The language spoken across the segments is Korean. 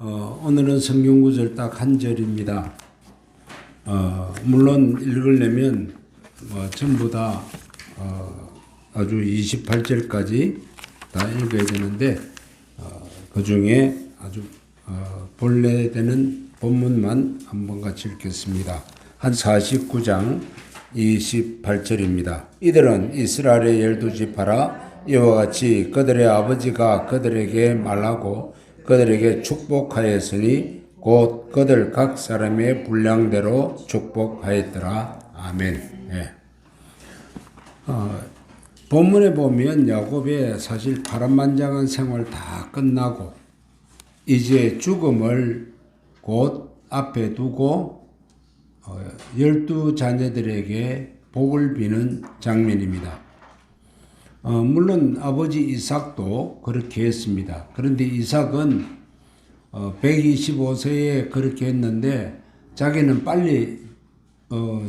오늘은 성경 구절 딱 한 절입니다. 물론 읽으려면 전부 다 아주 28절까지 다 읽어야 되는데 그 중에 아주 본래 되는 본문만 한번 같이 읽겠습니다. 한 49장 28절입니다. 이들은 이스라엘의 12지파라 이와 같이 그들의 아버지가 그들에게 말하고 그들에게 축복하였으니 곧 그들 각 사람의 분량대로 축복하였더라. 아멘. 예. 본문에 보면 야곱의 사실 파란만장한 생활 다 끝나고 이제 죽음을 곧 앞에 두고 12자녀들에게 복을 비는 장면입니다. 물론 아버지 이삭도 그렇게 했습니다. 그런데 이삭은 125세에 그렇게 했는데 자기는 빨리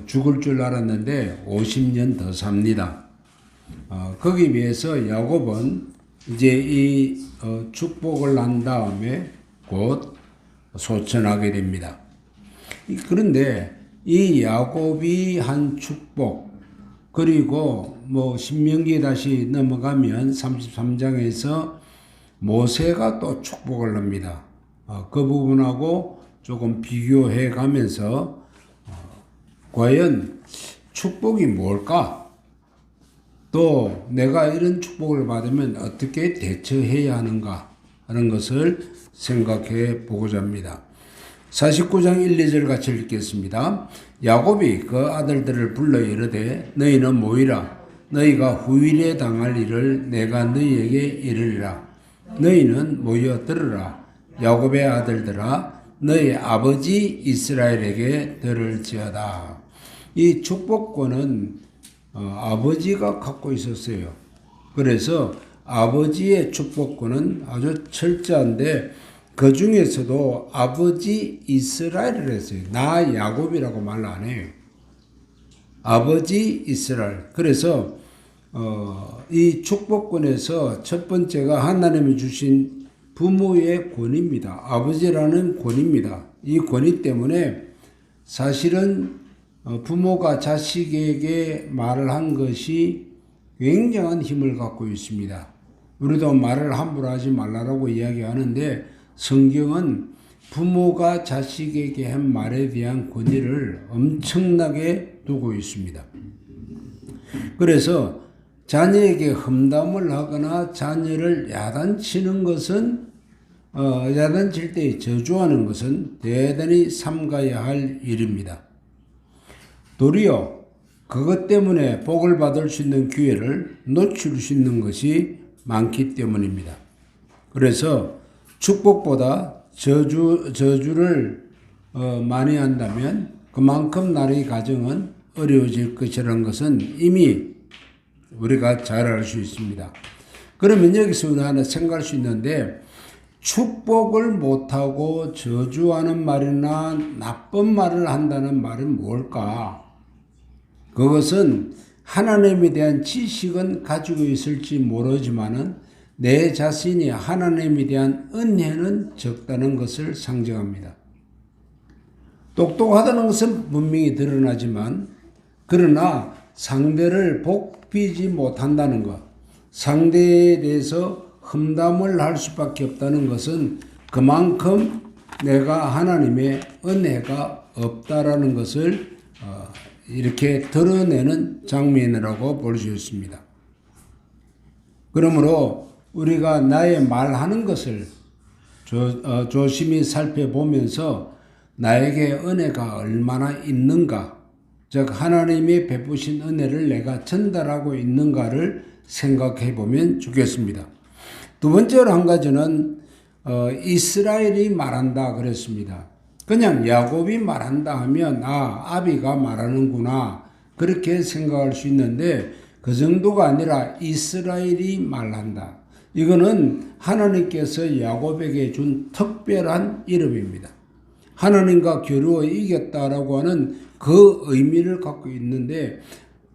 죽을 줄 알았는데 50년 더 삽니다. 거기 비해서 야곱은 이제 이 축복을 난 다음에 곧 소천하게 됩니다. 그런데 이 야곱이 한 축복 그리고 신명기 다시 넘어가면 33장에서 모세가 또 축복을 합니다. 그 부분하고 조금 비교해 가면서 과연 축복이 뭘까? 또 내가 이런 축복을 받으면 어떻게 대처해야 하는가 하는 것을 생각해 보고자 합니다. 49장 1, 2절 같이 읽겠습니다. 야곱이 그 아들들을 불러 이르되 너희는 모이라. 너희가 후일에 당할 일을 내가 너희에게 이르리라. 너희는 모여 들으라. 야곱의 아들들아 너희 아버지 이스라엘에게 들을지어다. 이 축복권은 아버지가 갖고 있었어요. 그래서 아버지의 축복권은 아주 철저한데 그 중에서도 아버지 이스라엘을 했어요. 나 야곱이라고 말 안 해요. 아버지 이스라엘. 그래서 이 축복권에서 첫 번째가 하나님이 주신 부모의 권위입니다. 아버지라는 권위입니다. 이 권위 때문에 사실은 부모가 자식에게 말을 한 것이 굉장한 힘을 갖고 있습니다. 우리도 말을 함부로 하지 말라고 이야기하는데 성경은 부모가 자식에게 한 말에 대한 권위를 엄청나게 두고 있습니다. 그래서 자녀에게 험담을 하거나 자녀를 야단치는 것은 야단칠 때 저주하는 것은 대단히 삼가야 할 일입니다. 도리어 그것 때문에 복을 받을 수 있는 기회를 놓칠 수 있는 것이 많기 때문입니다. 그래서 축복보다 저주를 많이 한다면 그만큼 나의 가정은 어려워질 것이라는 것은 이미 우리가 잘 알 수 있습니다. 그러면 여기서 우리 하나 생각할 수 있는데 축복을 못하고 저주하는 말이나 나쁜 말을 한다는 말은 뭘까? 그것은 하나님에 대한 지식은 가지고 있을지 모르지만은 내 자신이 하나님에 대한 은혜는 적다는 것을 상징합니다. 똑똑하다는 것은 분명히 드러나지만 그러나 상대를 복비지 못한다는 것, 상대에 대해서 험담을 할 수밖에 없다는 것은 그만큼 내가 하나님의 은혜가 없다라는 것을 이렇게 드러내는 장면이라고 볼 수 있습니다. 그러므로 우리가 나의 말하는 것을 조심히 살펴보면서 나에게 은혜가 얼마나 있는가, 즉 하나님이 베푸신 은혜를 내가 전달하고 있는가를 생각해 보면 좋겠습니다. 두 번째로 한 가지는 이스라엘이 말한다 그랬습니다. 그냥 야곱이 말한다 하면 아비가 말하는구나 그렇게 생각할 수 있는데 그 정도가 아니라 이스라엘이 말한다. 이거는 하나님께서 야곱에게 준 특별한 이름입니다. 하나님과 겨루어 이겼다라고 하는 그 의미를 갖고 있는데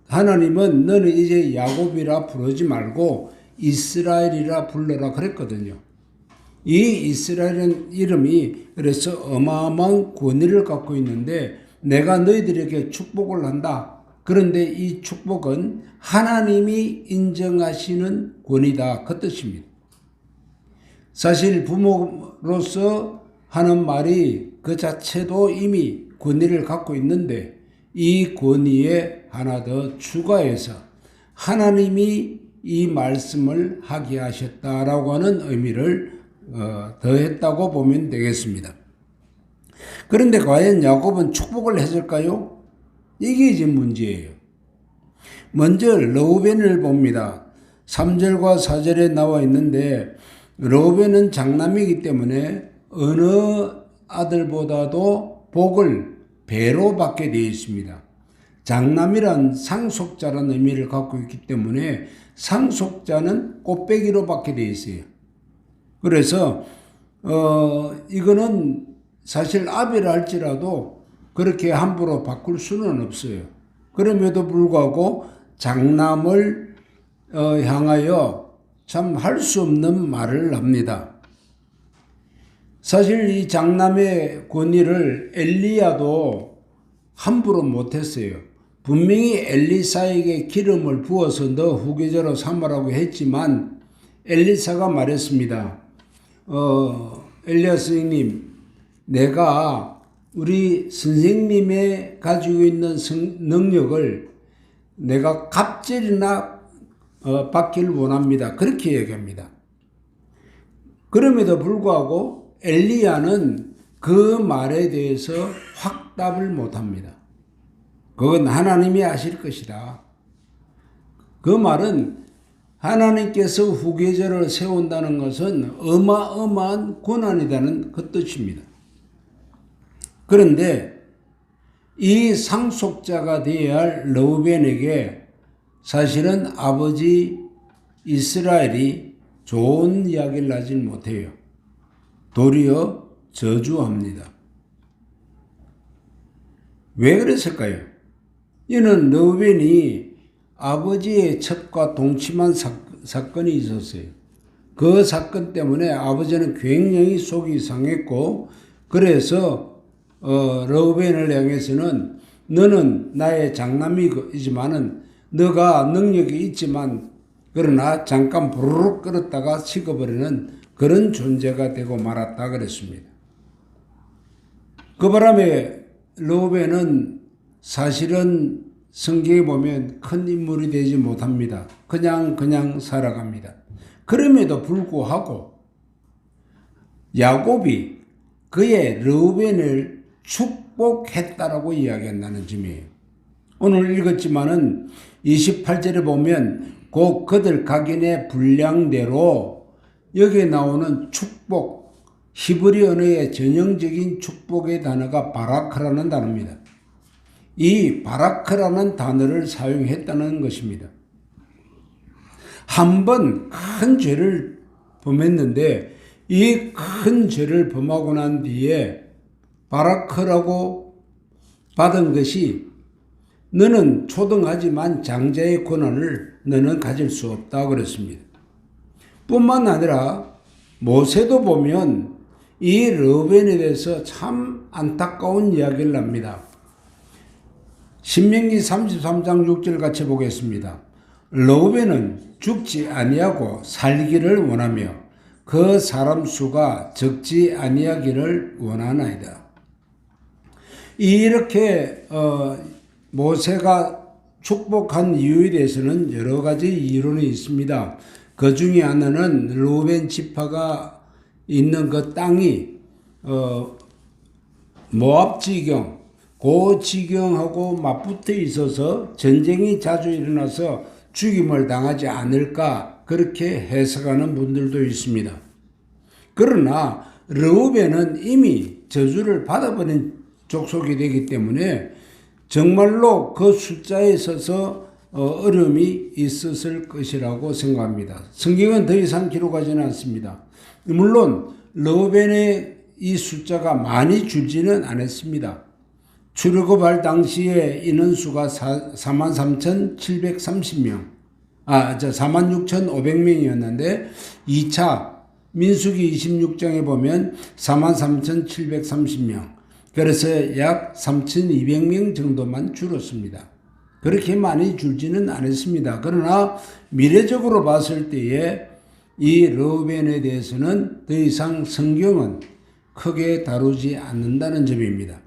하나님은 너는 이제 야곱이라 부르지 말고 이스라엘이라 불러라 그랬거든요. 이 이스라엘은 이름이 그래서 어마어마한 권위를 갖고 있는데 내가 너희들에게 축복을 한다. 그런데 이 축복은 하나님이 인정하시는 권위다. 그 뜻입니다. 사실 부모로서 하는 말이 그 자체도 이미 권위를 갖고 있는데 이 권위에 하나 더 추가해서 하나님이 이 말씀을 하게 하셨다라고 하는 의미를 더했다고 보면 되겠습니다. 그런데 과연 야곱은 축복을 했을까요? 이게 이제 문제예요. 먼저 르우벤을 봅니다. 3절과 4절에 나와 있는데 르우벤은 장남이기 때문에 어느 아들보다도 복을 배로 받게 되어 있습니다. 장남이란 상속자라는 의미를 갖고 있기 때문에 상속자는 꽃배기로 받게 되어 있어요. 그래서 이거는 사실 아비라 할지라도 그렇게 함부로 바꿀 수는 없어요. 그럼에도 불구하고 장남을 향하여 참 할 수 없는 말을 합니다. 사실 이 장남의 권위를 엘리야도 함부로 못했어요. 분명히 엘리사에게 기름을 부어서 너 후계자로 삼으라고 했지만 엘리사가 말했습니다. 엘리야 스님, 내가 우리 선생님의 가지고 있는 능력을 내가 갑절이나 받기를 원합니다. 그렇게 얘기합니다. 그럼에도 불구하고 엘리야는 그 말에 대해서 확답을 못합니다. 그건 하나님이 하실 것이다. 그 말은 하나님께서 후계자를 세운다는 것은 어마어마한 고난이라는 그 뜻입니다. 그런데 이 상속자가 되어야 할 르우벤에게 사실은 아버지 이스라엘이 좋은 이야기를 하지 못해요. 도리어 저주합니다. 왜 그랬을까요? 이는 르우벤이 아버지의 첩과 동침한 사건이 있었어요. 그 사건 때문에 아버지는 굉장히 속이 상했고 그래서 르우벤을 향해서는 너는 나의 장남이지만은 너가 능력이 있지만 그러나 잠깐 부르륵 끓었다가 식어버리는 그런 존재가 되고 말았다 그랬습니다. 그 바람에 르우벤은 사실은 성경에 보면 큰 인물이 되지 못합니다. 그냥 살아갑니다. 그럼에도 불구하고 야곱이 그의 르우벤을 축복했다라고 이야기한다는 점이에요. 오늘 읽었지만은 28절에 보면 곧 그들 각인의 분량대로 여기에 나오는 축복, 히브리 언어의 전형적인 축복의 단어가 바라크라는 단어입니다. 이 바라크라는 단어를 사용했다는 것입니다. 한 번 큰 죄를 범했는데 이 큰 죄를 범하고 난 뒤에 바라크라고 받은 것이 너는 초등하지만 장자의 권한을 너는 가질 수 없다 그랬습니다. 뿐만 아니라 모세도 보면 이 르우벤에 대해서 참 안타까운 이야기를 합니다. 신명기 33장 6절 같이 보겠습니다. 르우벤은 죽지 아니하고 살기를 원하며 그 사람 수가 적지 아니하기를 원하나이다. 이렇게 모세가 축복한 이유에 대해서는 여러 가지 이론이 있습니다. 그 중에 하나는 르우벤 지파가 있는 그 땅이 모압 지경, 그 지경하고 맞붙어 있어서 전쟁이 자주 일어나서 죽임을 당하지 않을까 그렇게 해석하는 분들도 있습니다. 그러나 르우벤은 이미 저주를 받아버린 족속이 되기 때문에 정말로 그 숫자에 있어서 어려움이 있었을 것이라고 생각합니다. 성경은 더 이상 기록하지는 않습니다. 물론 르우벤의 이 숫자가 많이 줄지는 않았습니다. 출애굽할 당시에 인원수가 43,730명, 46,500명이었는데 2차 민수기 26장에 보면 43,730명, 그래서 약 3,200명 정도만 줄었습니다. 그렇게 많이 줄지는 않았습니다. 그러나 미래적으로 봤을 때에 이 르우벤에 대해서는 더 이상 성경은 크게 다루지 않는다는 점입니다.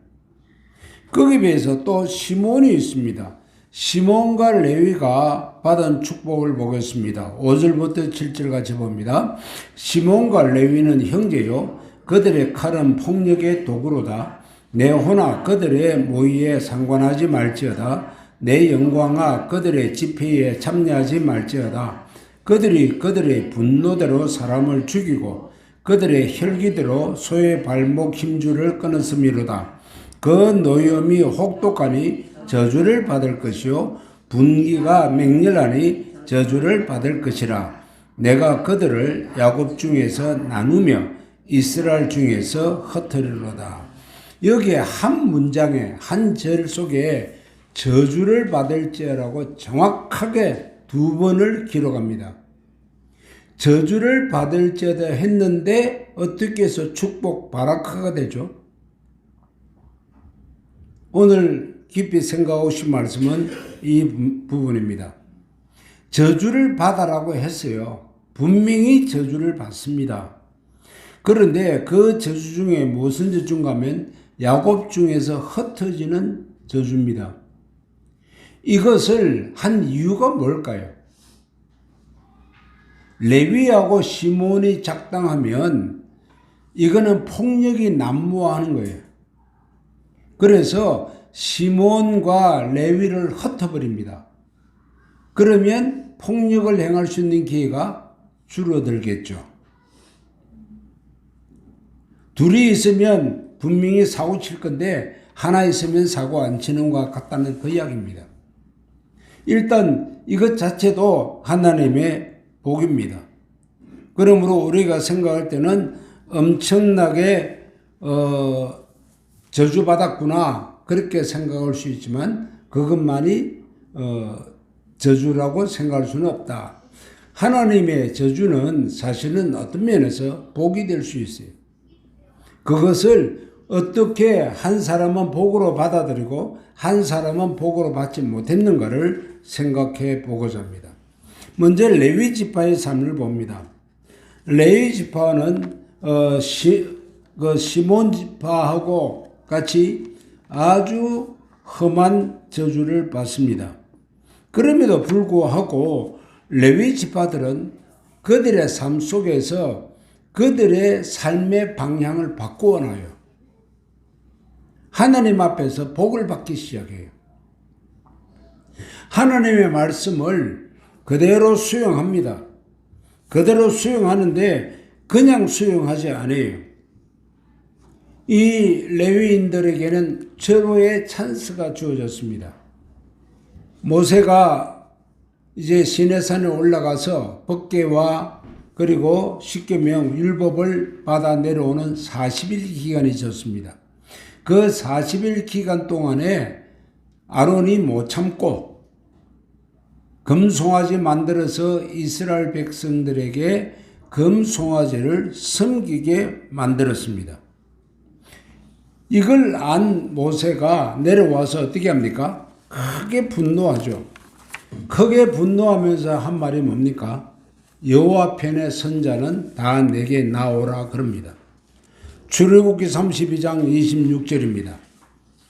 거기에 비해서 또 시몬이 있습니다. 시몬과 레위가 받은 축복을 보겠습니다. 5절부터 7절 같이 봅니다. 시몬과 레위는 형제요, 그들의 칼은 폭력의 도구로다. 내 호나 그들의 모의에 상관하지 말지어다. 내 영광아 그들의 집회에 참여하지 말지어다. 그들이 그들의 분노대로 사람을 죽이고 그들의 혈기대로 소의 발목 힘줄을 끊었음이로다. 그 노염이 혹독하니 저주를 받을 것이요 분기가 맹렬하니 저주를 받을 것이라. 내가 그들을 야곱 중에서 나누며 이스라엘 중에서 흩으리로다. 여기에 한 문장에 한 절 속에 저주를 받을지라고 정확하게 2번을 기록합니다. 저주를 받을지어다 했는데 어떻게 해서 축복 바라크가 되죠? 오늘 깊이 생각하고 싶은 말씀은 이 부분입니다. 저주를 받아라고 했어요. 분명히 저주를 받습니다. 그런데 그 저주 중에 무슨 저주인가 하면 야곱 중에서 흩어지는 저주입니다. 이것을 한 이유가 뭘까요? 레위하고 시몬이 작당하면 이거는 폭력이 난무하는 거예요. 그래서 시몬과 레위를 흩어버립니다. 그러면 폭력을 행할 수 있는 기회가 줄어들겠죠. 둘이 있으면 분명히 사고 칠 건데 하나 있으면 사고 안 치는 것 같다는 그 이야기입니다. 일단 이것 자체도 하나님의 복입니다. 그러므로 우리가 생각할 때는 엄청나게 저주받았구나 그렇게 생각할 수 있지만 그것만이 저주라고 생각할 수는 없다. 하나님의 저주는 사실은 어떤 면에서 복이 될 수 있어요. 그것을 어떻게 한 사람은 복으로 받아들이고 한 사람은 복으로 받지 못했는가를 생각해 보고자 합니다. 먼저 레위 지파의 삶을 봅니다. 레위 지파는 시몬 지파하고 같이 아주 험한 저주를 받습니다. 그럼에도 불구하고 레위 지파들은 그들의 삶 속에서 그들의 삶의 방향을 바꾸어 놔요. 하나님 앞에서 복을 받기 시작해요. 하나님의 말씀을 그대로 수용합니다. 그대로 수용하는데 그냥 수용하지 않아요. 이 레위인들에게는 절호의 찬스가 주어졌습니다. 모세가 이제 시내산에 올라가서 법궤와 그리고 십계명 율법을 받아 내려오는 40일 기간이 있었습니다. 그 40일 기간 동안에 아론이 못 참고 금송아지 만들어서 이스라엘 백성들에게 금송아지를 섬기게 만들었습니다. 이걸 안 모세가 내려와서 어떻게 합니까? 크게 분노하죠. 크게 분노하면서 한 말이 뭡니까? 여호와 편에 선 자는 다 내게 나오라 그럽니다. 출애굽기 32장 26절입니다.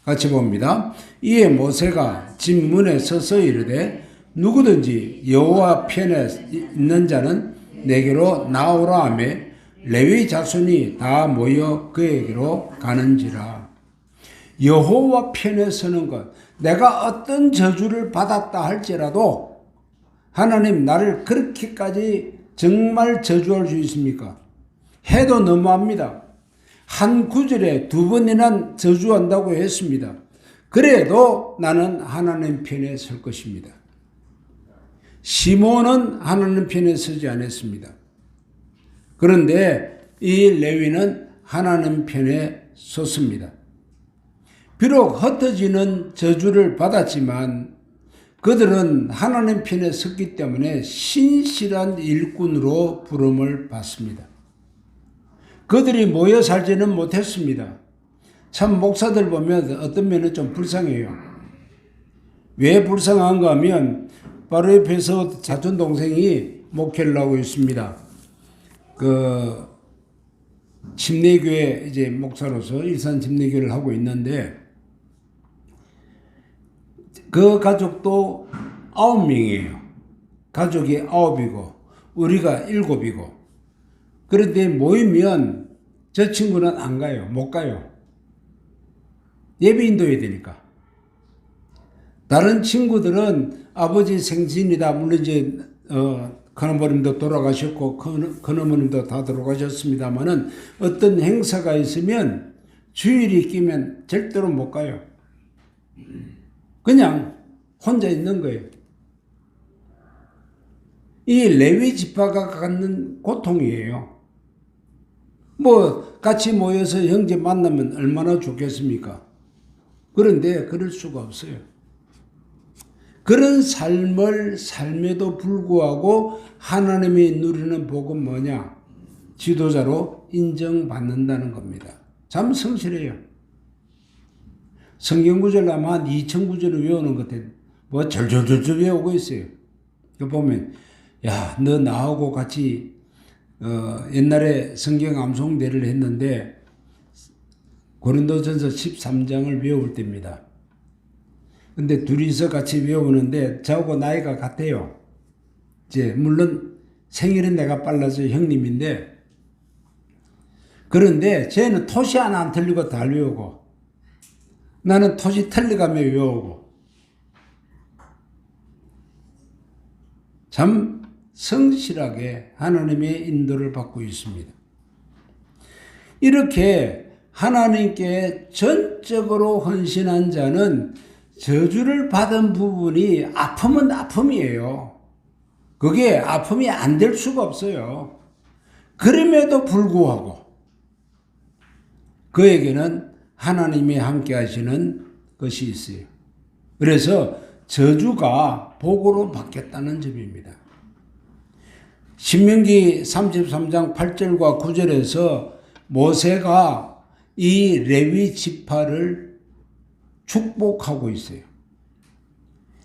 같이 봅니다. 이에 모세가 집 문에 서서 이르되 누구든지 여호와 편에 있는 자는 내게로 나오라 하며 레위 자손이 다 모여 그에게로 가는지라. 여호와 편에 서는 것, 내가 어떤 저주를 받았다 할지라도 하나님 나를 그렇게까지 정말 저주할 수 있습니까? 해도 너무합니다. 한 구절에 2번이나 저주한다고 했습니다. 그래도 나는 하나님 편에 설 것입니다. 시몬은 하나님 편에 서지 않았습니다. 그런데 이 레위는 하나님 편에 섰습니다. 비록 흩어지는 저주를 받았지만 그들은 하나님 편에 섰기 때문에 신실한 일꾼으로 부름을 받습니다. 그들이 모여 살지는 못했습니다. 참 목사들 보면 어떤 면은 좀 불쌍해요. 왜 불쌍한가 하면 바로 옆에서 사촌 동생이 목회를 하고 있습니다. 그 침례교회 이제 목사로서 일산 침례교회를 하고 있는데 그 가족도 9명이에요. 가족이 9이고 우리가 7이고 그런데 모이면 저 친구는 안 가요. 못 가요. 예배 인도해야 되니까. 다른 친구들은 아버지 생신이다. 물론 이제 큰어머님도 돌아가셨고 큰어머님도 다 돌아가셨습니다만은 어떤 행사가 있으면 주일이 끼면 절대로 못 가요. 그냥 혼자 있는 거예요. 이 레위 지파가 갖는 고통이에요. 뭐 같이 모여서 형제 만나면 얼마나 좋겠습니까? 그런데 그럴 수가 없어요. 그런 삶을 삶에도 불구하고 하나님이 누리는 복은 뭐냐? 지도자로 인정받는다는 겁니다. 참 성실해요. 성경구절 아마 한 2,000구절을 외우는 것 같아요. 뭐 절절절절 외우고 있어요. 그 보면 야, 너 나하고 같이 옛날에 성경 암송대를 했는데 고린도전서 13장을 외울 때입니다. 근데 둘이서 같이 외우는데 저하고 나이가 같아요. 이제 물론 생일은 내가 빨라서 형님인데 그런데 쟤는 토시 하나 안 틀리고 다 외우고 나는 토시 틀려가며 외우고 참 성실하게 하나님의 인도를 받고 있습니다. 이렇게 하나님께 전적으로 헌신한 자는 저주를 받은 부분이 아픔은 아픔이에요. 그게 아픔이 안 될 수가 없어요. 그럼에도 불구하고 그에게는 하나님이 함께 하시는 것이 있어요. 그래서 저주가 복으로 바뀌었다는 점입니다. 신명기 33장 8절과 9절에서 모세가 이 레위 지파를 축복하고 있어요.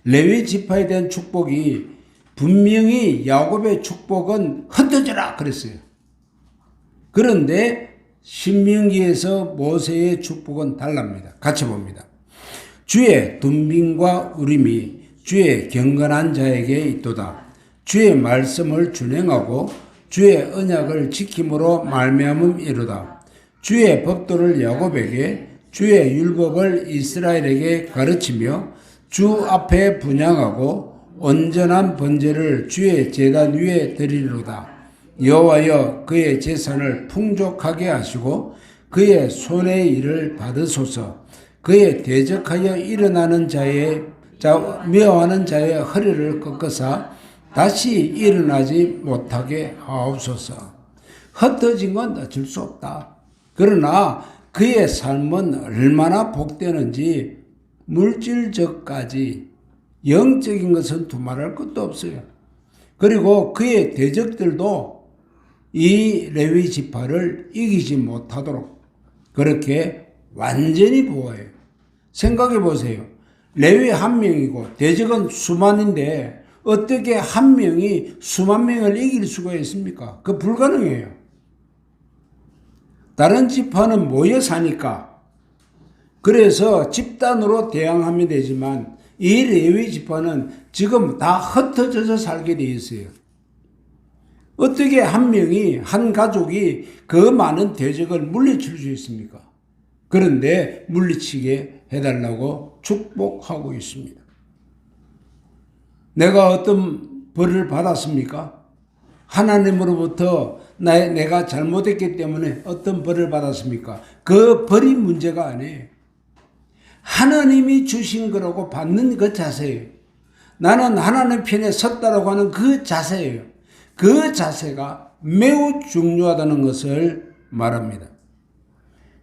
레위 지파에 대한 축복이 분명히 야곱의 축복은 흩어져라 그랬어요. 그런데 신명기에서 모세의 축복은 달랍니다. 같이 봅니다. 주의 둠빔과 우림이 주의 경건한 자에게 있도다. 주의 말씀을 준행하고 주의 언약을 지킴으로 말미암음이로다. 주의 법도를 야곱에게 주의 율법을 이스라엘에게 가르치며 주 앞에 분향하고 온전한 번제를 주의 제단 위에 드리리로다. 여호와여 그의 재산을 풍족하게 하시고 그의 손의 일을 받으소서. 그의 대적하여 일어나는 미워하는 자의 허리를 꺾으사 다시 일어나지 못하게 하옵소서. 흩어진 건 어쩔 수 없다. 그러나 그의 삶은 얼마나 복되는지 물질적까지 영적인 것은 두말할 것도 없어요. 그리고 그의 대적들도 이 레위 지파를 이기지 못하도록 그렇게 완전히 보호해요. 생각해 보세요. 레위 한 명이고 대적은 수만인데 어떻게 한 명이 수만 명을 이길 수가 있습니까? 그 불가능해요. 다른 지파는 모여 사니까 그래서 집단으로 대항하면 되지만 이 레위 지파는 지금 다 흩어져서 살게 돼 있어요. 어떻게 한 명이 한 가족이 그 많은 대적을 물리칠 수 있습니까? 그런데 물리치게 해달라고 축복하고 있습니다. 내가 어떤 벌을 받았습니까? 하나님으로부터 내가 잘못했기 때문에 어떤 벌을 받았습니까? 그 벌이 문제가 아니에요. 하나님이 주신 거라고 받는 그 자세예요. 나는 하나님 편에 섰다라고 하는 그 자세예요. 그 자세가 매우 중요하다는 것을 말합니다.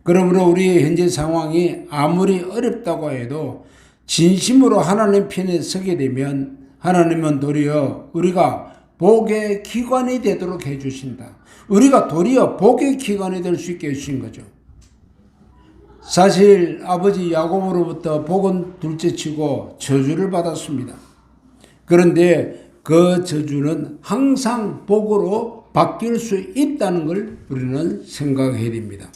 그러므로 우리의 현재 상황이 아무리 어렵다고 해도 진심으로 하나님 편에 서게 되면 하나님은 도리어 우리가 복의 기관이 되도록 해주신다. 우리가 도리어 복의 기관이 될 수 있게 해주신 거죠. 사실 아버지 야곱으로부터 복은 둘째치고 저주를 받았습니다. 그런데 그 저주는 항상 복으로 바뀔 수 있다는 걸 우리는 생각해야 됩니다.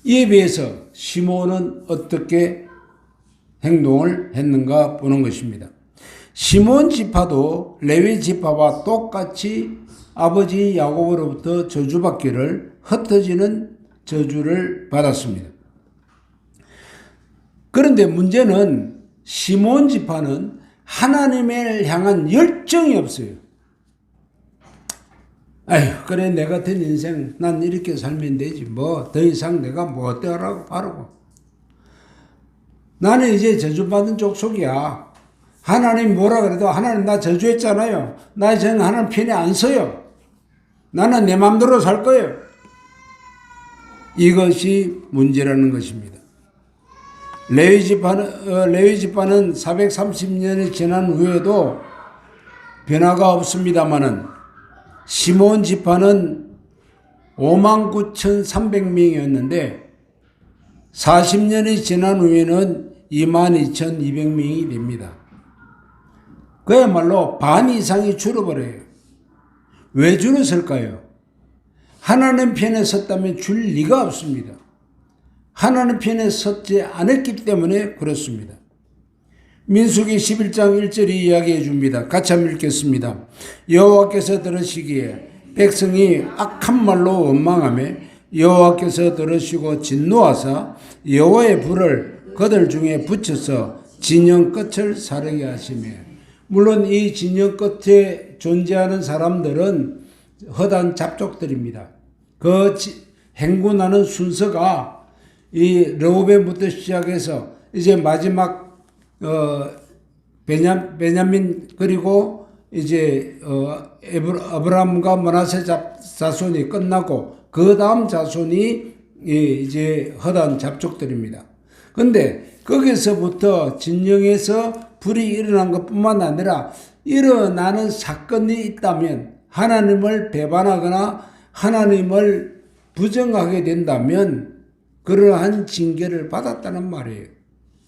이에 비해서 시몬은 어떻게 행동을 했는가 보는 것입니다. 시몬 지파도 레위 지파와 똑같이 아버지 야곱으로부터 저주받기를 흩어지는 저주를 받았습니다. 그런데 문제는 시몬 지파는 하나님을 향한 열정이 없어요. 아휴, 그래, 내 같은 인생 난 이렇게 살면 되지. 뭐 더 이상 내가 뭐 어떠라고 바라고. 나는 이제 저주받은 족속이야. 하나님 뭐라 그래도 하나님 나 저주했잖아요. 나 이제 하나님 편에 안 서요. 나는 내 마음대로 살 거예요. 이것이 문제라는 것입니다. 레위 지파는 430년이 지난 후에도 변화가 없습니다마는 시몬 지파는 59,300명이었는데 40년이 지난 후에는 22,200명이 됩니다. 그야말로 반 이상이 줄어버려요. 왜 줄었을까요? 하나님 편에 섰다면 줄 리가 없습니다. 하나님 편에 섰지 않았기 때문에 그렇습니다. 민수기 11장 1절이 이야기해 줍니다. 같이 한번 읽겠습니다. 여호와께서 들으시기에 백성이 악한 말로 원망하며 여호와께서 들으시고 진노하사 여호와의 불을 그들 중에 붙여서 진영 끝을 사르게 하시며. 물론 이 진영 끝에 존재하는 사람들은 허단 잡족들입니다. 그 행군하는 순서가 이 르우벤부터 시작해서 이제 마지막 베냐민 그리고 이제 아브라함과 므낫세 자손이 끝나고 그 다음 자손이 이제 허단 잡족들입니다. 근데 거기서부터 진영에서 불이 일어난 것뿐만 아니라 일어나는 사건이 있다면 하나님을 배반하거나 하나님을 부정하게 된다면 그러한 징계를 받았다는 말이에요.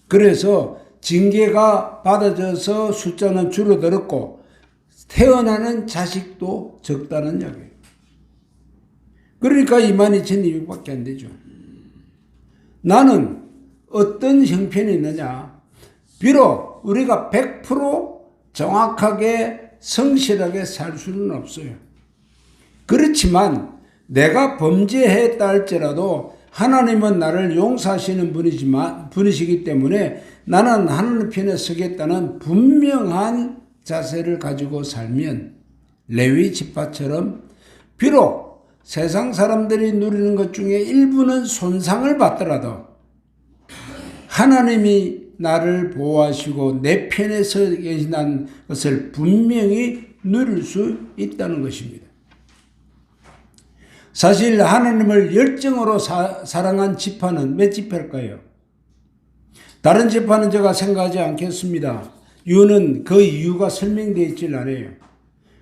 그래서 징계가 받아져서 숫자는 줄어들었고 태어나는 자식도 적다는 이야기예요. 그러니까 22,200밖에 안 되죠. 나는 어떤 형편이 있느냐. 비록 우리가 100% 정확하게 성실하게 살 수는 없어요. 그렇지만 내가 범죄했다 할지라도 하나님은 나를 용서하시는 분이시기 때문에 나는 하나님 편에 서겠다는 분명한 자세를 가지고 살면 레위 지파처럼 비록 세상 사람들이 누리는 것 중에 일부는 손상을 받더라도 하나님이 나를 보호하시고 내 편에 서 계시다는 것을 분명히 누릴 수 있다는 것입니다. 사실 하나님을 열정으로 사랑한 지파는 몇 지파일까요? 다른 지파는 제가 생각하지 않겠습니다. 이유는 그 이유가 설명되어 있질 않아요.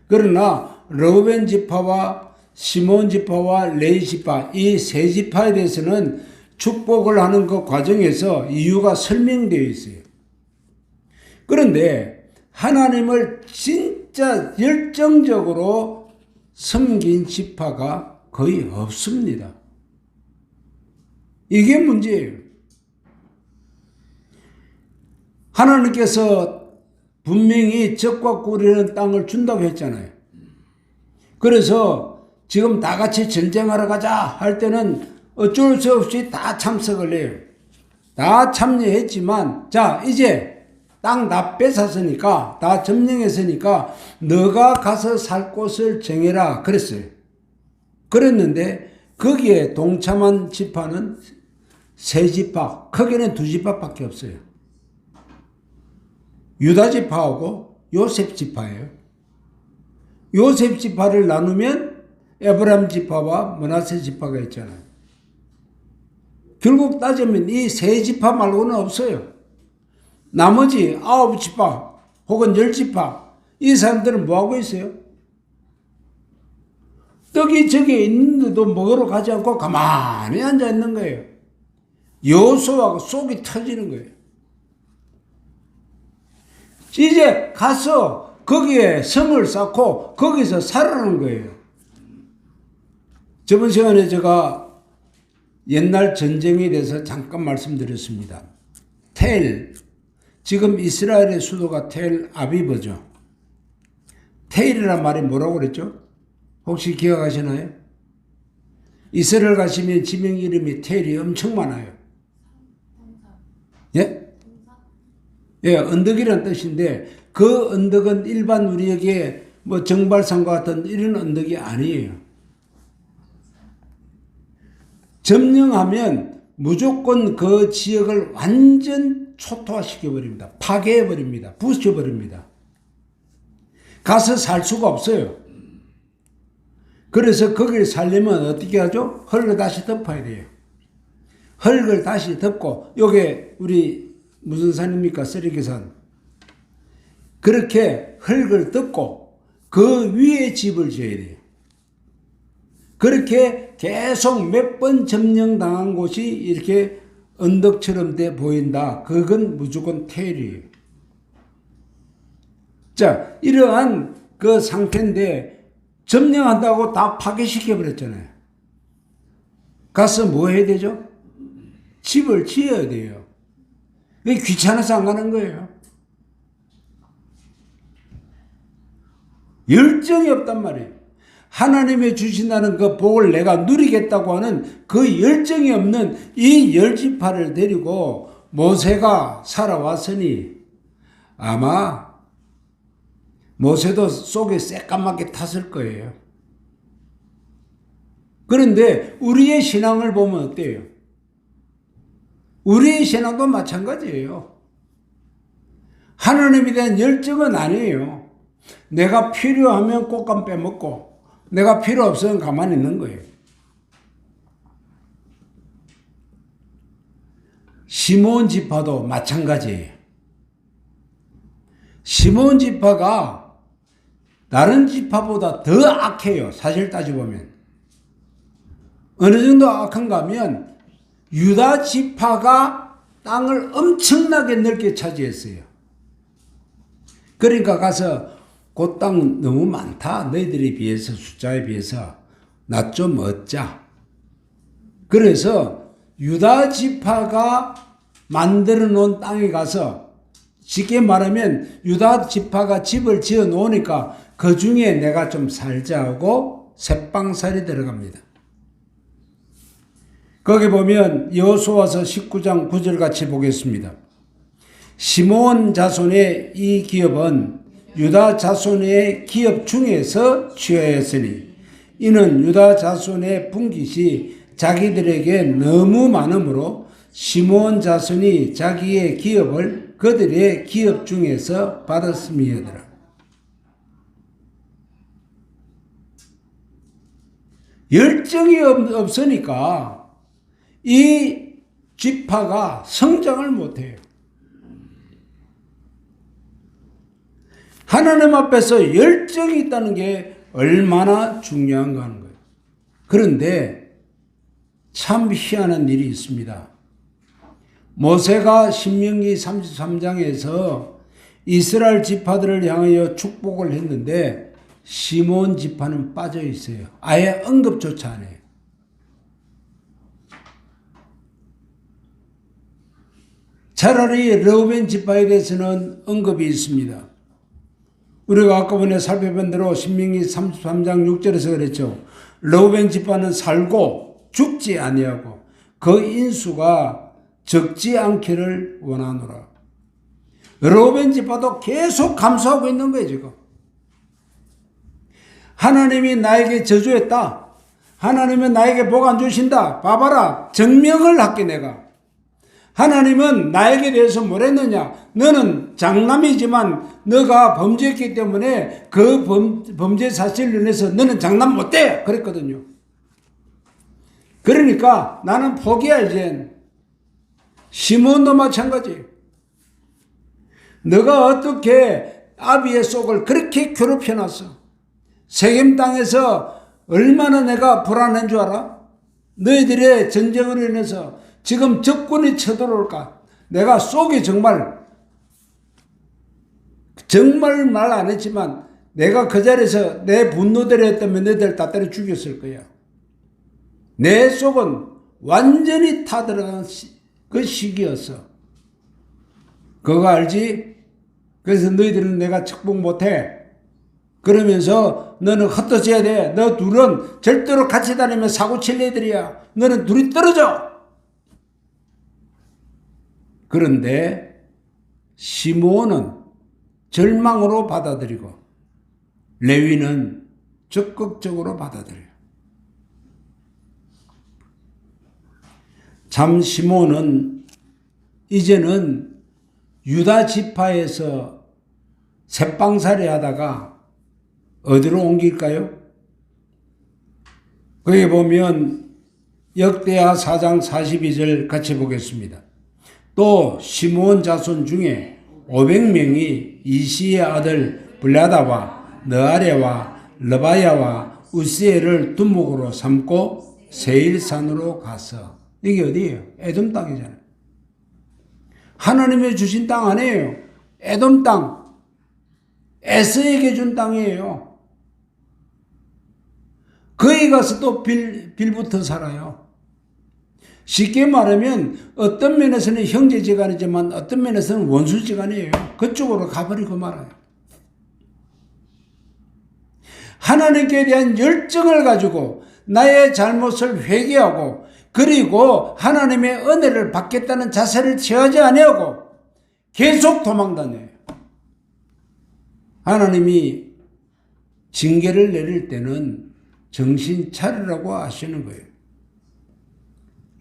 그러나 르우벤 지파와 시몬 지파와 레위 지파 이 세 지파에 대해서는 축복을 하는 그 과정에서 이유가 설명되어 있어요. 그런데 하나님을 진짜 열정적으로 섬긴 지파가 거의 없습니다. 이게 문제예요. 하나님께서 분명히 적과 꿀이라는 땅을 준다고 했잖아요. 그래서 지금 다 같이 전쟁하러 가자 할 때는 어쩔 수 없이 다 참석을 해요. 다 참여했지만 자 이제 땅 다 뺏었으니까 다 점령했으니까 너가 가서 살 곳을 정해라 그랬어요. 그랬는데 거기에 동참한 지파는 세 지파, 크게는 두 지파밖에 없어요. 유다 지파하고 요셉 지파예요. 요셉 지파를 나누면 에브라임 지파와 므낫세 지파가 있잖아요. 결국 따지면 이 세 지파 말고는 없어요. 나머지 9지파 혹은 10지파 이 사람들은 뭐하고 있어요? 떡이 저기 있는데도 먹으러 가지 않고 가만히 앉아 있는 거예요. 여호수아가 속이 터지는 거예요. 이제 가서 거기에 성을 쌓고 거기서 살아라는 거예요. 저번 시간에 제가 옛날 전쟁에 대해서 잠깐 말씀드렸습니다. 지금 이스라엘의 수도가 텔 아비브죠. 텔이란 말이 뭐라고 그랬죠? 혹시 기억하시나요? 이스라엘 가시면 지명 이름이 텔이 엄청 많아요. 예? 예, 언덕이라는 뜻인데 그 언덕은 일반 우리에게 뭐 정발산과 같은 이런 언덕이 아니에요. 점령하면 무조건 그 지역을 완전 초토화시켜버립니다. 파괴해버립니다. 부숴버립니다. 가서 살 수가 없어요. 그래서 거기를 살려면 어떻게 하죠? 흙을 다시 덮어야 돼요. 흙을 다시 덮고, 요게 우리 무슨 산입니까? 쓰레기산. 그렇게 흙을 덮고 그 위에 집을 지어야 돼요. 그렇게 계속 몇 번 점령당한 곳이 이렇게 언덕처럼 돼 보인다. 그건 무조건 텔이에요. 자, 이러한 그 상태인데 점령한다고 다 파괴시켜버렸잖아요. 가서 뭐 해야 되죠? 집을 지어야 돼요. 귀찮아서 안 가는 거예요. 열정이 없단 말이에요. 하나님이 주신다는 그 복을 내가 누리겠다고 하는 그 열정이 없는 이 10지파를 데리고 모세가 살아왔으니 아마 모세도 속에 새까맣게 탔을 거예요. 그런데 우리의 신앙을 보면 어때요? 우리의 신앙도 마찬가지예요. 하나님에 대한 열정은 아니에요. 내가 필요하면 꽃감 빼먹고 내가 필요 없으면 가만히 있는 거예요. 시므온 지파도 마찬가지예요. 시므온 지파가 다른 지파보다 더 악해요. 사실 따져보면. 어느 정도 악한가 하면 유다 지파가 땅을 엄청나게 넓게 차지했어요. 그러니까 가서 그 땅 너무 많다. 너희들에 비해서 숫자에 비해서 나 좀 얻자. 그래서 유다 지파가 만들어 놓은 땅에 가서 쉽게 말하면 유다 지파가 집을 지어 놓으니까 그 중에 내가 좀 살자 하고 새빵살이 들어갑니다. 거기 보면 여호수아서 19장 9절 같이 보겠습니다. 시므온 자손의 이 기업은 유다 자손의 기업 중에서 취하였으니 이는 유다 자손의 분깃이 자기들에게 너무 많으므로 시므온 자손이 자기의 기업을 그들의 기업 중에서 받았음이더라. 열정이 없으니까 이 지파가 성장을 못해요. 하나님 앞에서 열정이 있다는 게 얼마나 중요한가 하는 거예요. 그런데 참 희한한 일이 있습니다. 모세가 신명기 33장에서 이스라엘 지파들을 향하여 축복을 했는데 시므온 지파는 빠져 있어요. 아예 언급조차 안 해요. 차라리 르우벤 지파에 대해서는 언급이 있습니다. 우리가 아까 전에 살펴본 대로 신명기 33장 6절에서 그랬죠. 르우벤 지파는 살고 죽지 아니하고 그 인수가 적지 않기를 원하노라. 르우벤 지파도 계속 감수하고 있는 거예요, 지금. 하나님이 나에게 저주했다. 하나님은 나에게 복 안 주신다. 봐봐라. 증명을 할게 내가. 하나님은 나에게 대해서 뭐랬느냐? 너는 장남이지만 너가 범죄했기 때문에 그 범죄 사실로 인해서 너는 장남 못돼. 그랬거든요. 그러니까 나는 포기야 이젠. 시므온도 마찬가지. 너가 어떻게 아비의 속을 그렇게 괴롭혀놨어. 세겜 땅에서 얼마나 내가 불안한 줄 알아? 너희들의 전쟁으로 인해서 지금 적군이 쳐들어올까? 내가 속이 정말 말 안 했지만 내가 그 자리에서 내 분노대로 했다면 너희들 다 때려 죽였을 거야. 내 속은 완전히 타들어간 그 시기였어. 그거 알지? 그래서 너희들은 내가 축복 못해. 그러면서 너는 흩어져야 돼. 너 둘은 절대로 같이 다니면 사고 칠 애들이야. 너는 둘이 떨어져. 그런데 시므온은 절망으로 받아들이고 레위는 적극적으로 받아들여요. 참 시므온은 이제는 유다 지파에서 새빵살이 하다가 어디로 옮길까요? 거기 보면 역대하 4장 42절 같이 보겠습니다. 또 시므온 자손 중에 500명이 이시의 아들 블라다와 느아레와 르바야와 우시엘을 두목으로 삼고 세일산으로 가서, 이게 어디예요? 에돔 땅이잖아요. 하나님이 주신 땅 아니에요. 에돔 땅, 에서에게 준 땅이에요. 거기 가서 또 빌부터 살아요. 쉽게 말하면 어떤 면에서는 형제지간이지만 어떤 면에서는 원수지간이에요. 그쪽으로 가버리고 말아요. 하나님께 대한 열정을 가지고 나의 잘못을 회개하고 그리고 하나님의 은혜를 받겠다는 자세를 취하지 아니하고 계속 도망다녀요. 하나님이 징계를 내릴 때는 정신 차리라고 하시는 거예요.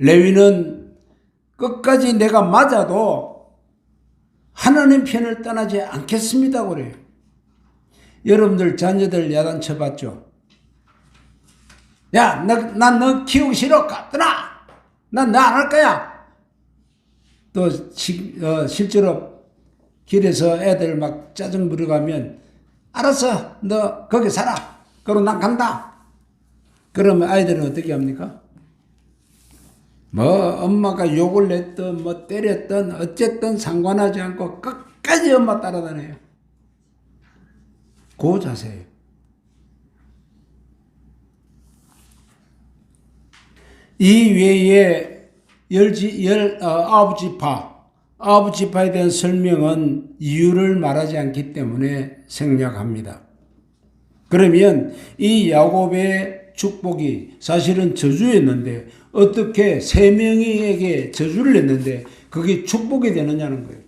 레위는 끝까지 내가 맞아도 하나님 편을 떠나지 않겠습니다 그래요. 여러분들 자녀들 야단쳐봤죠? 야, 난 너 키우기 싫어. 떠나. 난 너 안 할 거야. 또 실제로 길에서 애들 막 짜증 부려가면 알았어. 너 거기 살아. 그럼 난 간다. 그러면 아이들은 어떻게 합니까? 뭐 엄마가 욕을 냈든 뭐 때렸든 어쨌든 상관하지 않고 끝까지 엄마 따라다녀요. 그 자세예요. 이 외에 9지파에 대한 설명은 이유를 말하지 않기 때문에 생략합니다. 그러면 이 야곱의 축복이 사실은 저주였는데 어떻게 세 명에게 저주를 냈는데 그게 축복이 되느냐는 거예요.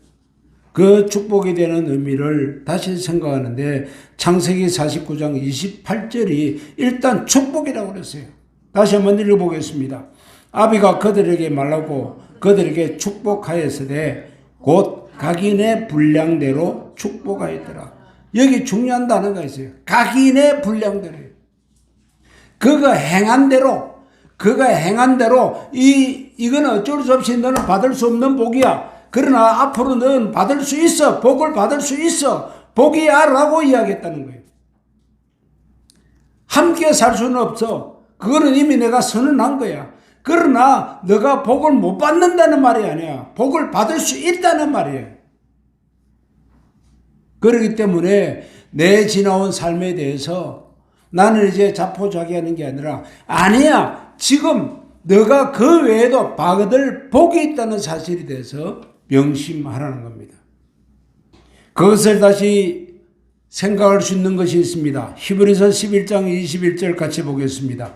그 축복이 되는 의미를 다시 생각하는데 창세기 49장 28절이 일단 축복이라고 그랬어요. 다시 한번 읽어보겠습니다. 아비가 그들에게 말하고 그들에게 축복하였으되 곧 각인의 분량대로 축복하였더라. 여기 중요한 단어가 있어요. 각인의 분량대로예요. 그가 행한 대로 이거는 어쩔 수 없이 너는 받을 수 없는 복이야. 그러나 앞으로 너는 받을 수 있어. 복을 받을 수 있어. 복이야 라고 이야기했다는 거예요. 함께 살 수는 없어. 그거는 이미 내가 선언한 거야. 그러나 너가 복을 못 받는다는 말이 아니야. 복을 받을 수 있다는 말이에요. 그렇기 때문에 내 지나온 삶에 대해서 나는 이제 자포자기하는 게 아니라 아니야. 지금 너가 그 외에도 받을 복이 있다는 사실에 대해서 명심하라는 겁니다. 그것을 다시 생각할 수 있는 것이 있습니다. 히브리서 11장 21절 같이 보겠습니다.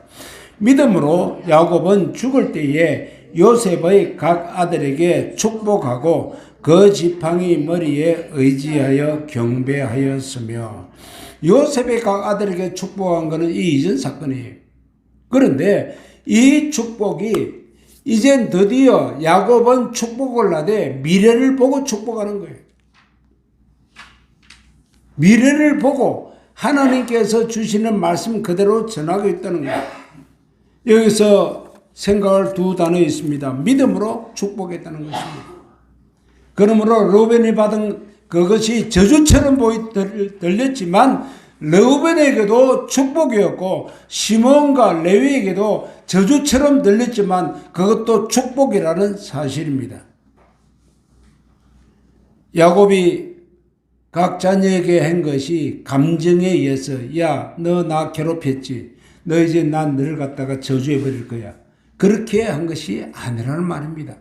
믿음으로 야곱은 죽을 때에 요셉의 각 아들에게 축복하고 그 지팡이 머리에 의지하여 경배하였으며, 요셉의 각 아들에게 축복한 것은 이 이전 사건이에요. 그런데 이 축복이 이젠 드디어 야곱은 축복을 하되 미래를 보고 축복하는 거예요. 미래를 보고 하나님께서 주시는 말씀 그대로 전하고 있다는 거예요. 여기서 생각할 두 단어 있습니다. 믿음으로 축복했다는 것입니다. 그러므로 르벤이 받은 그것이 저주처럼 들렸지만 르우벤에게도 축복이었고 시몬과 레위에게도 저주처럼 들렸지만 그것도 축복이라는 사실입니다. 야곱이 각 자녀에게 한 것이 감정에 의해서 야, 너 나 괴롭혔지. 너 이제 난 너를 갖다가 저주해 버릴 거야. 그렇게 한 것이 아니라는 말입니다.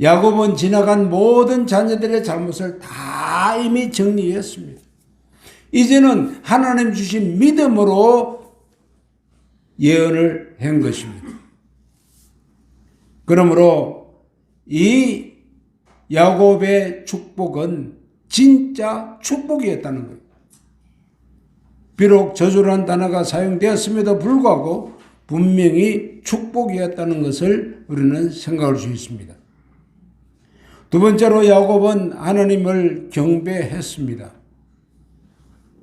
야곱은 지나간 모든 자녀들의 잘못을 다 이미 정리했습니다. 이제는 하나님 주신 믿음으로 예언을 한 것입니다. 그러므로 이 야곱의 축복은 진짜 축복이었다는 거예요. 비록 저주라는 단어가 사용되었음에도 불구하고 분명히 축복이었다는 것을 우리는 생각할 수 있습니다. 두 번째로 야곱은 하나님을 경배했습니다.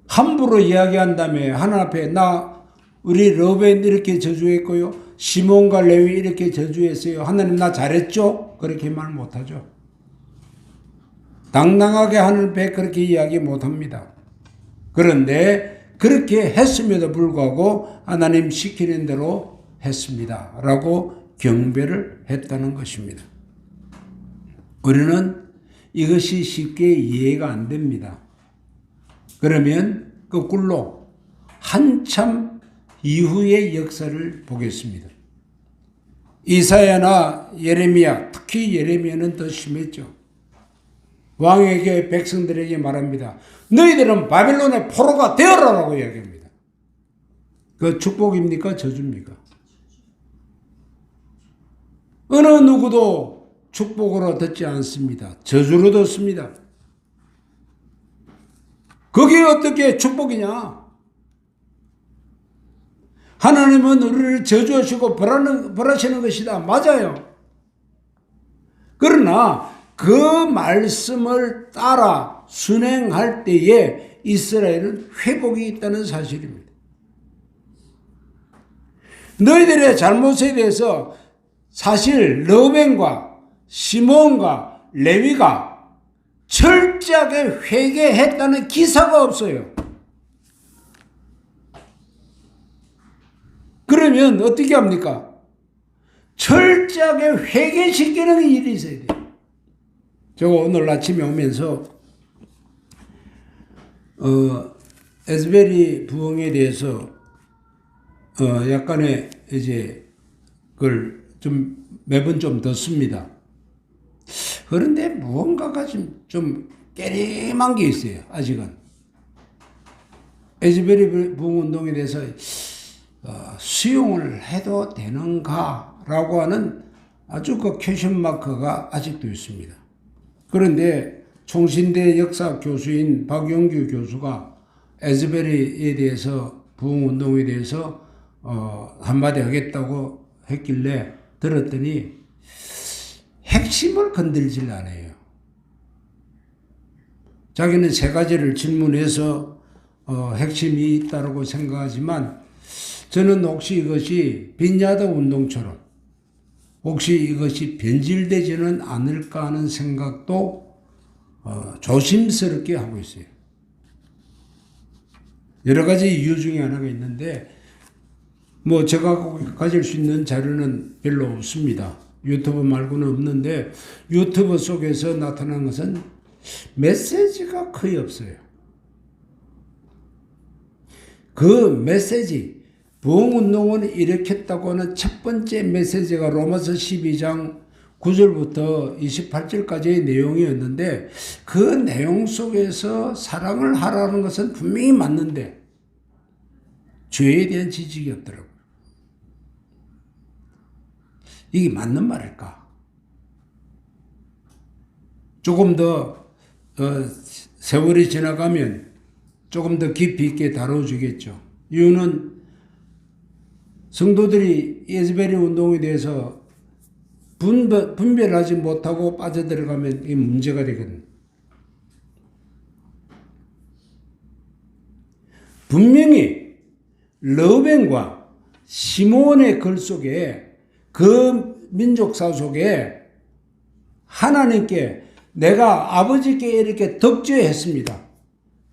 함부로 이야기한다며 하나님 앞에 우리 르우벤 이렇게 저주했고요. 시몬과 레위 이렇게 저주했어요. 하나님 나 잘했죠? 그렇게 말 못하죠. 당당하게 하나님 앞에 그렇게 이야기 못합니다. 그런데 그렇게 했음에도 불구하고 하나님 시키는 대로 했습니다. 라고 경배를 했다는 것입니다. 우리는 이것이 쉽게 이해가 안 됩니다. 그러면 거꾸로 한참 이후의 역사를 보겠습니다. 이사야나 예레미야, 특히 예레미야는 더 심했죠. 왕에게 백성들에게 말합니다. 너희들은 바벨론의 포로가 되어라라고 이야기합니다. 그 축복입니까? 저주입니까? 어느 누구도 축복으로 듣지 않습니다. 저주로 듣습니다. 그게 어떻게 축복이냐? 하나님은 우리를 저주하시고 벌하시는 것이다. 맞아요. 그러나 그 말씀을 따라 순행할 때에 이스라엘은 회복이 있다는 사실입니다. 너희들의 잘못에 대해서 사실 르우벤과 시몬과 레위가 철저하게 회개했다는 기사가 없어요. 그러면 어떻게 합니까? 철저하게 회개시키는 일이 있어야 돼요. 제가 오늘 아침에 오면서 에스베리 부흥에 대해서 약간의 이제 그걸 좀 매번 좀 듣습니다. 그런데 무언가가 좀 깨림한 게 있어요. 아직은 에스베리 부흥 운동에 대해서 수용을 해도 되는가라고 하는 아주 그 퀘션 마크가 아직도 있습니다. 그런데 총신대 역사 교수인 박용규 교수가 에즈베리에 대해서 부흥운동에 대해서 한마디 하겠다고 했길래 들었더니 핵심을 건들질 않아요. 자기는 세 가지를 질문해서 핵심이 있다고 생각하지만 저는 혹시 이것이 빈야드 운동처럼 혹시 이것이 변질되지는 않을까 하는 생각도 조심스럽게 하고 있어요. 여러 가지 이유 중에 하나가 있는데 뭐 제가 가질 수 있는 자료는 별로 없습니다. 유튜브 말고는 없는데 유튜브 속에서 나타난 것은 메시지가 거의 없어요. 그 메시지 부흥운동을 일으켰다고 하는 첫 번째 메시지가 로마서 12장 9절부터 28절까지의 내용이었는데 그 내용 속에서 사랑을 하라는 것은 분명히 맞는데 죄에 대한 지식이 없더라고요. 이게 맞는 말일까? 조금 더 세월이 지나가면 조금 더 깊이 있게 다뤄주겠죠. 이유는 성도들이 에즈베리 운동에 대해서 분별하지 못하고 빠져들어가면 이게 문제가 되거든요. 분명히 르우벤과 시몬의 글 속에 그 민족사 속에 하나님께 내가 아버지께 이렇게 덕죄했습니다,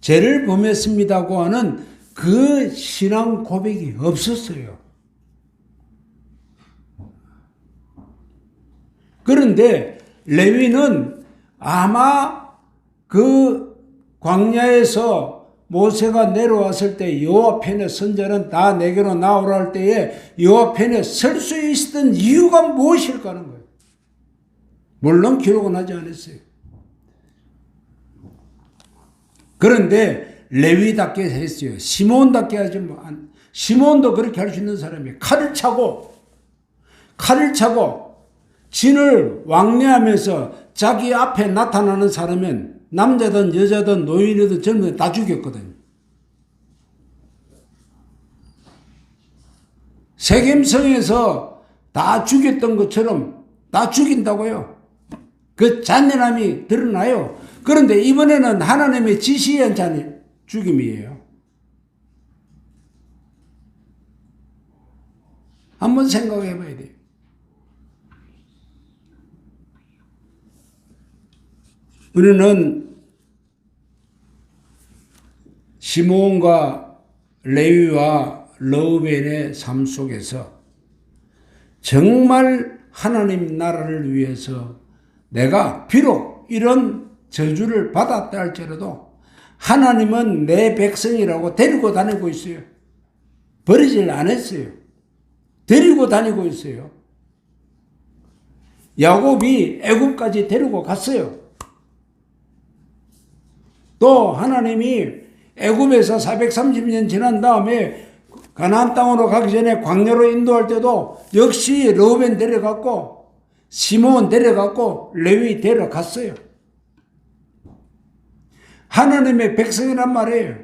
죄를 범했습니다고 하는 그 신앙 고백이 없었어요. 그런데 레위는 아마 그 광야에서 모세가 내려왔을 때 여호와 편에 선자는 다 내게로 나오라 할 때에 여호와 편에 설 수 있었던 이유가 무엇일까 하는 거예요. 물론 기록은 하지 않았어요. 그런데 레위답게 했어요. 시몬답게 하지 뭐. 시몬도 그렇게 할 수 있는 사람이에요. 칼을 차고 진을 왕래하면서 자기 앞에 나타나는 사람은 남자든 여자든 노인이든 젊은이든 다 죽였거든요. 세겜성에서 다 죽였던 것처럼 다 죽인다고요. 그 잔인함이 드러나요. 그런데 이번에는 하나님의 지시에 의한 죽임이에요. 한번 생각해 봐야 돼요. 우리는 시므온과 레위와 르우벤의 삶 속에서 정말 하나님 나라를 위해서 내가 비록 이런 저주를 받았다 할지라도 하나님은 내 백성이라고 데리고 다니고 있어요. 버리질 않았어요. 데리고 다니고 있어요. 야곱이 애굽까지 데리고 갔어요. 또 하나님이 애굽에서 430년 지난 다음에 가나안 땅으로 가기 전에 광야로 인도할 때도 역시 르우벤 데려갔고 시므온 데려갔고 레위 데려갔어요. 하나님의 백성이란 말이에요.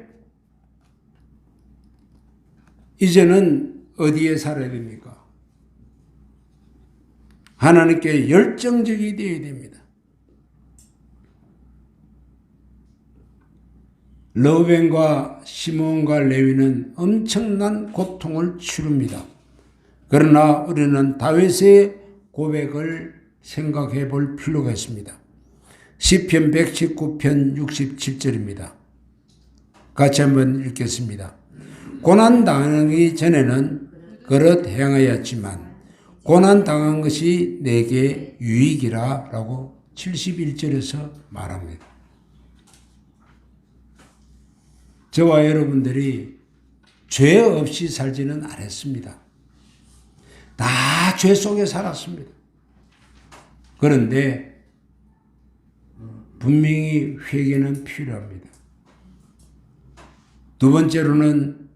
이제는 어디에 살아야 됩니까? 하나님께 열정적이 되어야 됩니다. 르우벤과 시므온과 레위는 엄청난 고통을 치릅니다. 그러나 우리는 다윗의 고백을 생각해 볼 필요가 있습니다. 시편 119편 67절입니다. 같이 한번 읽겠습니다. 고난 당하기 전에는 그릇 행하였지만 고난 당한 것이 내게 유익이라 라고 71절에서 말합니다. 저와 여러분들이 죄 없이 살지는 않았습니다. 다 죄 속에 살았습니다. 그런데 분명히 회개는 필요합니다. 두 번째로는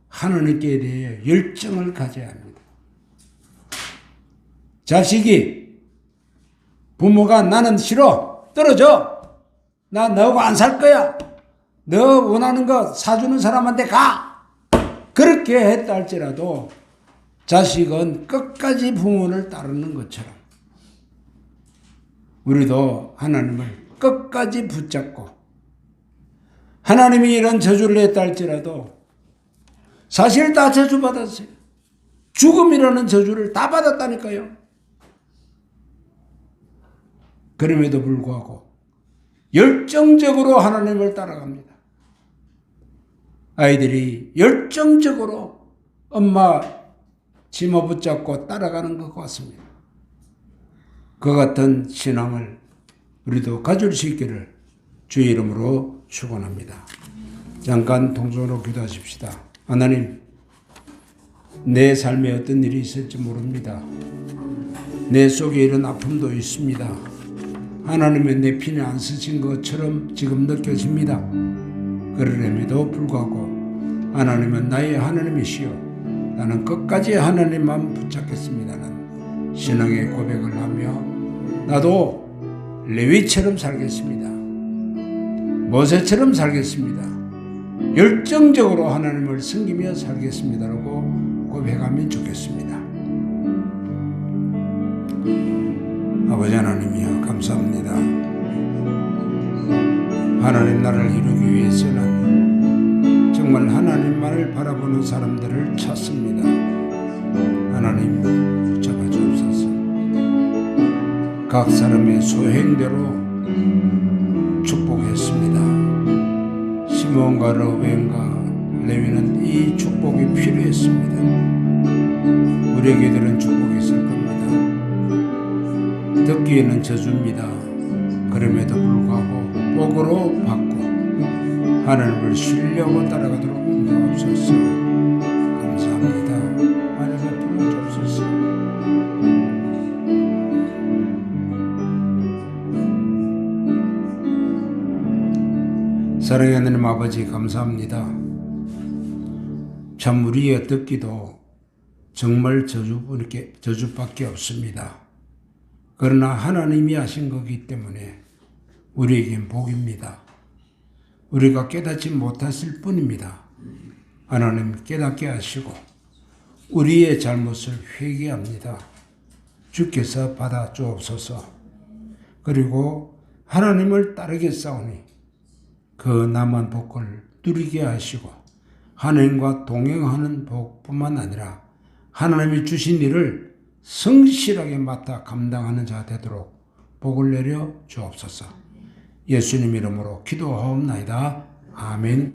하나님께 대해 열정을 가져야 합니다. 자식이 부모가 나는 싫어, 떨어져, 나 너하고 안 살 거야, 너 원하는 거 사주는 사람한테 가, 그렇게 했다 할지라도 자식은 끝까지 부모를 따르는 것처럼 우리도 하나님을 끝까지 붙잡고, 하나님이 이런 저주를 했다 할지라도 사실 다 저주받았어요. 죽음이라는 저주를 다 받았다니까요. 그럼에도 불구하고 열정적으로 하나님을 따라갑니다. 아이들이 열정적으로 엄마 지모 붙잡고 따라가는 것 같습니다. 그 같은 신앙을 우리도 가질 수 있기를 주의 이름으로 축원합니다. 잠깐 통성으로 기도하십시다. 하나님, 내 삶에 어떤 일이 있을지 모릅니다. 내 속에 이런 아픔도 있습니다. 하나님의 내 피는 안 쓰신 것처럼 지금 느껴집니다. 그러럼에도 불구하고 하나님은 나의 하나님이시여, 나는 끝까지 하나님만 붙잡겠습니다는 신앙의 고백을 하며 나도 레위처럼 살겠습니다. 모세처럼 살겠습니다. 열정적으로 하나님을 섬기며 살겠습니다라고 고백하면 좋겠습니다. 아버지 하나님이여, 감사합니다. 하나님 나라를 이루기 위해서는 정말 하나님만을 바라보는 사람들을 찾습니다. 하나님 붙잡아 주옵소서. 각 사람의 소행대로 축복했습니다. 시몬과 르벤과 레위는 이 축복이 필요했습니다. 우리에게들은 축복이 있을 겁니다. 듣기에는 저주입니다. 그럼에도 불구하고 복으로 받고 하나님을 신뢰하고 따라가도록 인도하옵소서. 감사합니다. 하나님을 불러주옵소서. 사랑하는 하나님 아버지 감사합니다. 참 우리의 듣기도 정말 저주밖에 없습니다. 그러나 하나님이 하신 거기 때문에 우리에겐 복입니다. 우리가 깨닫지 못했을 뿐입니다. 하나님 깨닫게 하시고 우리의 잘못을 회개합니다. 주께서 받아 주옵소서. 그리고 하나님을 따르겠사오니 그 남은 복을 누리게 하시고 하나님과 동행하는 복뿐만 아니라 하나님이 주신 일을 성실하게 맡아 감당하는 자 되도록 복을 내려 주옵소서. 예수님 이름으로 기도하옵나이다. 아멘.